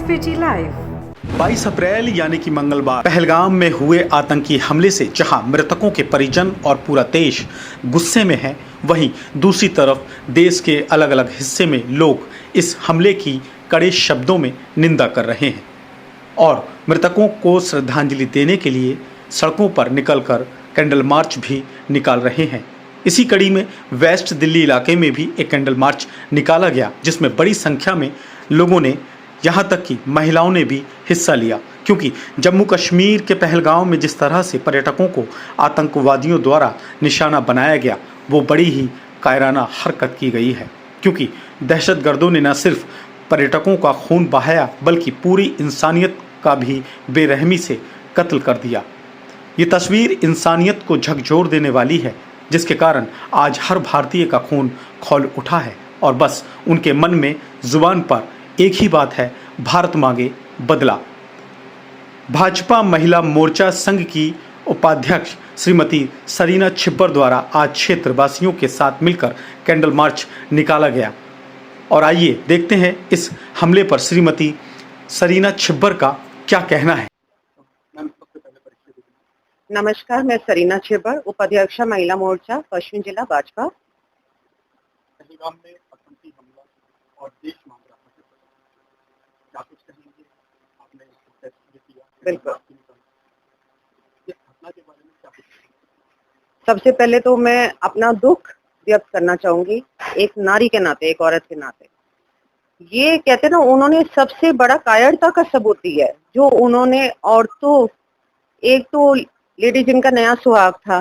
SPT live. 22 अप्रैल यानी कि मंगलवार पहलगाम में हुए आतंकी हमले से जहां मृतकों के परिजन और पूरा देश गुस्से में है, वहीं दूसरी तरफ देश के अलग अलग हिस्से में लोग इस हमले की कड़े शब्दों में निंदा कर रहे हैं और मृतकों को श्रद्धांजलि देने के लिए सड़कों पर निकलकर कैंडल मार्च भी निकाल रहे हैं। इसी कड़ी में वेस्ट दिल्ली इलाके में भी एक कैंडल मार्च निकाला गया, जिसमें बड़ी संख्या में लोगों ने, यहाँ तक कि महिलाओं ने भी हिस्सा लिया, क्योंकि जम्मू कश्मीर के पहलगाम में जिस तरह से पर्यटकों को आतंकवादियों द्वारा निशाना बनाया गया, वो बड़ी ही कायराना हरकत की गई है। क्योंकि दहशतगर्दों ने न सिर्फ पर्यटकों का खून बहाया, बल्कि पूरी इंसानियत का भी बेरहमी से कत्ल कर दिया। ये तस्वीर इंसानियत को झकझोर देने वाली है, जिसके कारण आज हर भारतीय का खून खौल उठा है और बस उनके मन में जुबान पर एक ही बात है, भारत मांगे बदला। भाजपा महिला मोर्चा संघ की उपाध्यक्ष श्रीमती सरीना छिब्बर द्वारा आज क्षेत्रवासियों के साथ मिलकर कैंडल मार्च निकाला गया और आइए देखते हैं इस हमले पर श्रीमती सरीना छिब्बर का क्या कहना है। नमस्कार, मैं सरीना छिब्बर, उपाध्यक्ष महिला मोर्चा पश्चिम जिला भाजपा। पहलगाम में आतंकी हमला और देश मांग रहा है, क्या कुछ कहेंगे? आपने इसको कैसे किया? बिल्कुल। इस घटना के बारे में क्या कुछ कहेंगे? सबसे पहले तो मैं अपना दुख व्यक्त करना चाहूंगी, एक नारी के नाते, एक औरत के नाते। ये कहते ना, उन्होंने सबसे बड़ा कायरता का सबूत दिया है, जो उन्होंने औरतों, एक तो लेडी जिनका नया सुहाग था,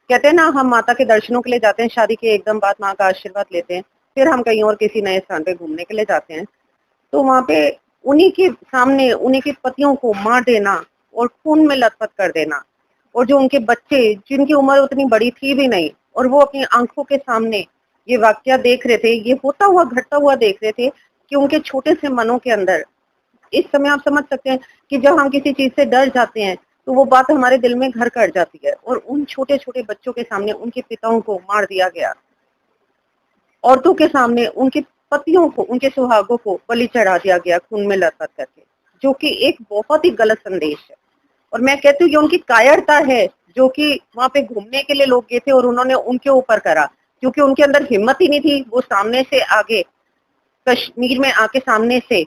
कहते हैं ना, हम माता के दर्शनों के लिए जाते हैं, शादी के एकदम बाद माँ का आशीर्वाद लेते हैं, फिर हम कहीं और किसी नए स्थान पे घूमने के लिए जाते हैं, तो वहां पे उन्हीं के सामने उन्हीं के पतियों को मार देना और खून में लथपथ कर देना, और जो उनके बच्चे जिनकी उम्र उतनी बड़ी थी भी नहीं, और वो अपनी आंखों के सामने ये वाकया देख रहे थे, ये होता हुआ घटता हुआ देख रहे थे, कि उनके छोटे से मनों के अंदर इस समय आप समझ सकते हैं कि जब हम किसी चीज से डर जाते हैं तो वो बात हमारे दिल में घर कर जाती है, और उन छोटे छोटे बच्चों के सामने उनके पिताओं को मार दिया गया, औरतों के सामने उनके पतियों को, उनके सुहागों को बलि चढ़ा दिया गया खून में लथपथ करके, जो कि एक बहुत ही गलत संदेश है। और मैं कहती हूँ कि उनकी कायरता है, जो कि वहां पे घूमने के लिए लोग गए थे और उन्होंने उनके ऊपर करा, क्योंकि उनके अंदर हिम्मत ही नहीं थी वो सामने से आगे कश्मीर में आके सामने से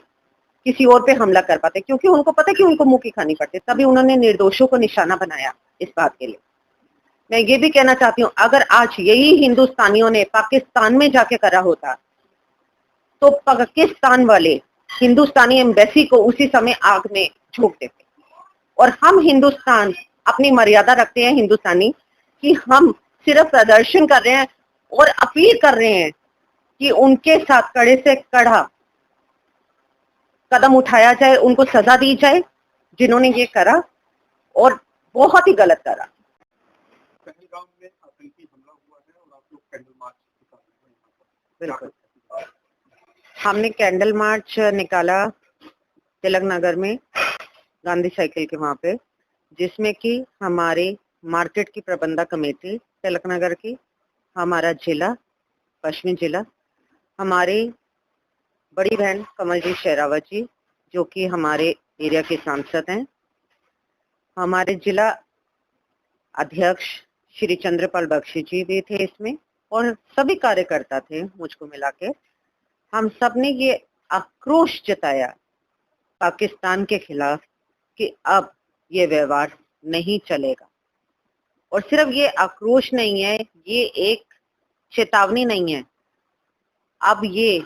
किसी और पे हमला कर पाते, क्योंकि उनको पता कि उनको मुंह की खानी पड़ती, तभी उन्होंने निर्दोषों को निशाना बनाया। इस बात के लिए मैं ये भी कहना चाहती हूँ, अगर आज यही हिंदुस्तानियों ने पाकिस्तान में जाके करा होता, तो पाकिस्तान वाले हिंदुस्तानी एम्बेसी को उसी समय आग में झोंक देते। और हम हिंदुस्तान अपनी मर्यादा रखते हैं हिंदुस्तानी, कि हम सिर्फ प्रदर्शन कर रहे हैं और अपील कर रहे हैं कि उनके साथ कड़े से कड़ा कदम उठाया जाए, उनको सजा दी जाए जिन्होंने ये करा और बहुत ही गलत करा। पहलगाम में आतंकी हमला हुआ है और आप लोग कैंडल मार्च निकाल रहे हैं। बिल्कुल, हमने कैंडल मार्च निकाला तिलक नगर में, गांधी साइकिल के वहां पे, जिसमें कि हमारे मार्केट की प्रबंधक कमेटी तिलक नगर की, हमारा जिला पश्चिमी जिला, हमारे बड़ी बहन कमलजीत शेरावत जी, जो कि हमारे एरिया के सांसद हैं, हमारे जिला अध्यक्ष श्री चंद्रपाल बख्शी जी भी थे इसमें, और सभी कार्यकर्ता थे मुझको मिला के। हम सब ने ये आक्रोश जताया पाकिस्तान के खिलाफ कि अब ये व्यवहार नहीं चलेगा। और सिर्फ ये आक्रोश नहीं है, ये एक चेतावनी नहीं है, अब ये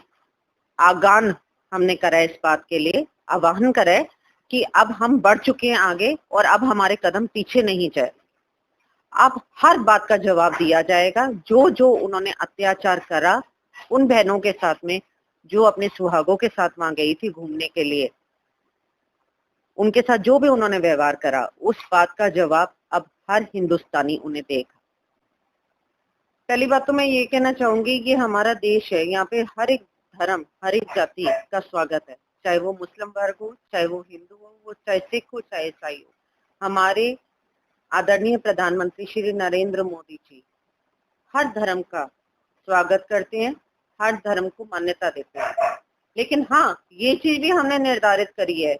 आगान हमने करा है, इस बात के लिए आह्वान करा है कि अब हम बढ़ चुके हैं आगे और अब हमारे कदम पीछे नहीं जाए। अब हर बात का जवाब दिया जाएगा, जो जो उन्होंने अत्याचार करा उन बहनों के साथ में, जो अपने सुहागों के साथ वहां गई थी घूमने के लिए, उनके साथ जो भी उन्होंने व्यवहार करा, उस बात का जवाब अब हर हिंदुस्तानी उन्हें देगा। पहली बात तो मैं ये कहना चाहूंगी, ये हमारा देश है, यहाँ पे हर एक धर्म, हर एक जाति का स्वागत है, चाहे वो मुस्लिम वर्ग हो, चाहे वो हिंदू हो, चाहे सिख हो, चाहे ईसाई हो। हमारे आदरणीय प्रधानमंत्री श्री नरेंद्र मोदी जी हर धर्म का स्वागत करते हैं, हर धर्म को मान्यता देते हैं। लेकिन हाँ, ये चीज भी हमने निर्धारित करी है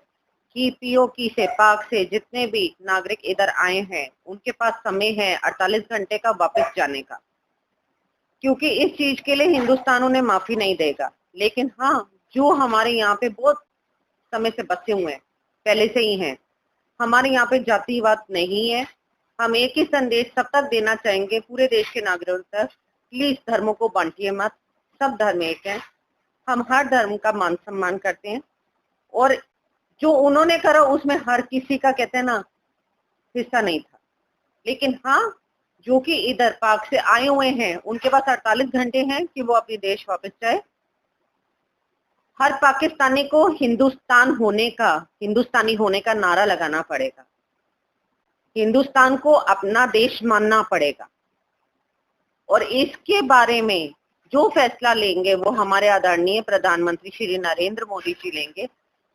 कि पीओके से, पाक से जितने भी नागरिक इधर आए हैं उनके पास समय है 48 घंटे का वापस जाने का, क्योंकि इस चीज के लिए हिंदुस्तान उन्हें माफी नहीं देगा। लेकिन हाँ, जो हमारे यहाँ पे बहुत समय से बसे हुए हैं, पहले से ही हैं, हमारे यहाँ पे जातिवाद नहीं है। हम एक ही संदेश सब तक देना चाहेंगे पूरे देश के नागरिकों तक, प्लीज धर्मों को बांटिए मत, सब धर्म एक हैं, हम हर धर्म का मान सम्मान करते हैं और जो उन्होंने करा उसमें हर किसी का कहते हैं ना हिस्सा नहीं था। लेकिन हाँ, जो कि इधर पाक से आए हुए हैं उनके पास 48 घंटे हैं कि वो अपने देश वापस जाए। हर पाकिस्तानी को हिंदुस्तानी होने का नारा लगाना पड़ेगा, हिंदुस्तान को अपना देश मानना पड़ेगा और इसके बारे में जो फैसला लेंगे वो हमारे आदरणीय प्रधानमंत्री श्री नरेंद्र मोदी जी लेंगे,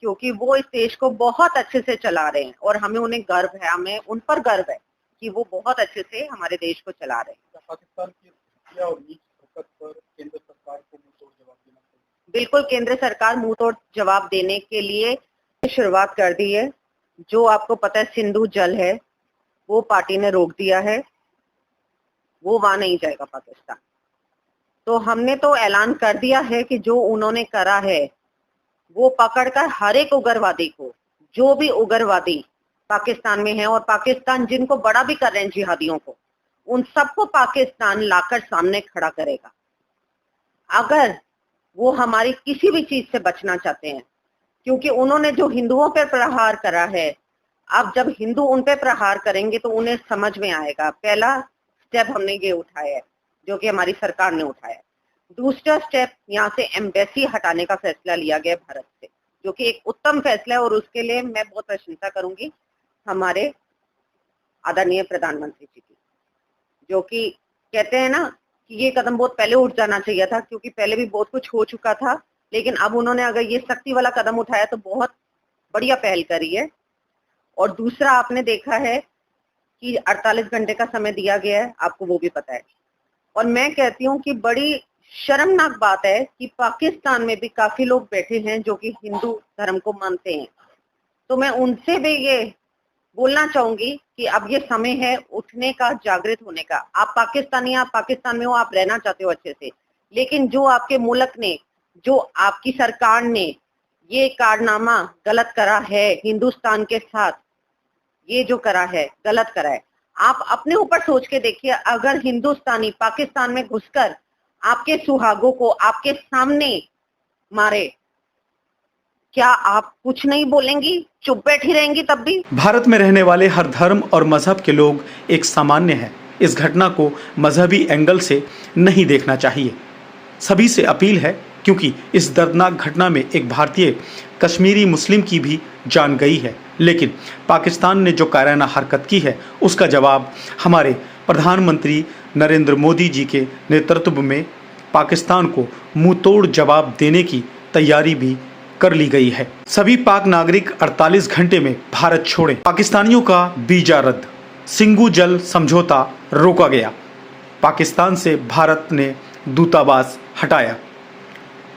क्योंकि वो इस देश को बहुत अच्छे से चला रहे हैं और हमें उन्हें गर्व है, हमें उन पर गर्व है कि वो बहुत अच्छे से हमारे देश को चला रहे हैं। पाकिस्तान की हत्या और नीच हरकत पर केंद्र सरकार को मुंहतोड़ जवाब देना चाहिए। बिल्कुल, केंद्र सरकार मुंहतोड़ जवाब देने के लिए शुरुआत कर दी है। जो आपको पता है सिंधु जल है वो पार्टी ने रोक दिया है, वो वहां नहीं जाएगा पाकिस्तान। तो हमने तो ऐलान कर दिया है कि जो उन्होंने करा है वो पकड़कर हर एक उग्रवादी को, जो भी उग्रवादी पाकिस्तान में है और पाकिस्तान जिनको बड़ा भी कर रहे हैं जिहादियों को, उन सबको पाकिस्तान लाकर सामने खड़ा करेगा। अगर वो हमारी किसी भी चीज से बचना चाहते हैं, क्योंकि उन्होंने जो हिंदुओं पर प्रहार करा है, अब जब हिंदू उन पे प्रहार करेंगे तो उन्हें समझ में आएगा। पहला स्टेप हमने ये उठाया है जो कि हमारी सरकार ने उठाया है। दूसरा स्टेप यहाँ से एम्बेसी हटाने का फैसला लिया गया भारत से, जो कि एक उत्तम फैसला है और उसके लिए मैं बहुत प्रशंसा करूंगी हमारे आदरणीय प्रधानमंत्री जी की, जो कि कहते हैं ना कि ये कदम बहुत पहले उठ जाना चाहिए था, क्योंकि पहले भी बहुत कुछ हो चुका था, लेकिन अब उन्होंने अगर ये सख्ती वाला कदम उठाया तो बहुत बढ़िया पहल करी है। और दूसरा आपने देखा है कि 48 घंटे का समय दिया गया है, आपको वो भी पता है। और मैं कहती हूँ कि बड़ी शर्मनाक बात है कि पाकिस्तान में भी काफी लोग बैठे हैं जो कि हिंदू धर्म को मानते हैं। तो मैं उनसे भी ये बोलना चाहूंगी कि अब ये समय है उठने का, जागृत होने का। आप पाकिस्तानी, आप पाकिस्तान में हो, आप रहना चाहते हो अच्छे से, लेकिन जो आपके मुल्क ने, जो आपकी सरकार ने ये कारनामा गलत करा है हिंदुस्तान के साथ, ये जो करा है गलत करा है। आप अपने ऊपर सोच के देखिए, अगर हिंदुस्तानी पाकिस्तान में घुसकर आपके सुहागों को आपके सामने मारे, क्या आप कुछ नहीं बोलेंगी, चुप बैठी रहेंगी तब भी? भारत में रहने वाले हर धर्म और मजहब के लोग एक सामान्य हैं। इस घटना को मजहबी एंगल से नहीं देखना चाहिए। सभी से अपील है, क्योंकि इस दर्दनाक घटना में एक भारतीय कश्मीरी मुस्लिम की भी जान गई है, लेकिन पाकिस्तान ने जो कायराना हरकत की है उसका जवाब हमारे प्रधानमंत्री नरेंद्र मोदी जी के नेतृत्व में पाकिस्तान को मुंहतोड़ जवाब देने की तैयारी भी कर ली गई है। सभी पाक नागरिक 48 घंटे में भारत छोड़ें। पाकिस्तानियों का वीजा रद्द, सिंधु जल समझौता रोका गया, पाकिस्तान से भारत ने दूतावास हटाया,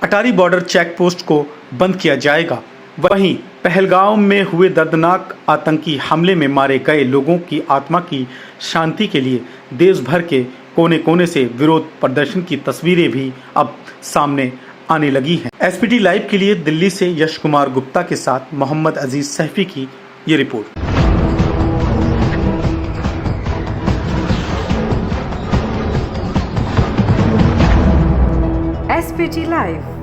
अटारी बॉर्डर चेक पोस्ट को बंद किया जाएगा। वहीं पहलगाम में हुए दर्दनाक आतंकी हमले में मारे गए लोगों की आत्मा की शांति के लिए देश भर के कोने कोने से विरोध प्रदर्शन की तस्वीरें भी अब सामने आने लगी हैं। एसपीटी लाइव के लिए दिल्ली से यश कुमार गुप्ता के साथ मोहम्मद अजीज सैफी की ये रिपोर्ट। SPT live.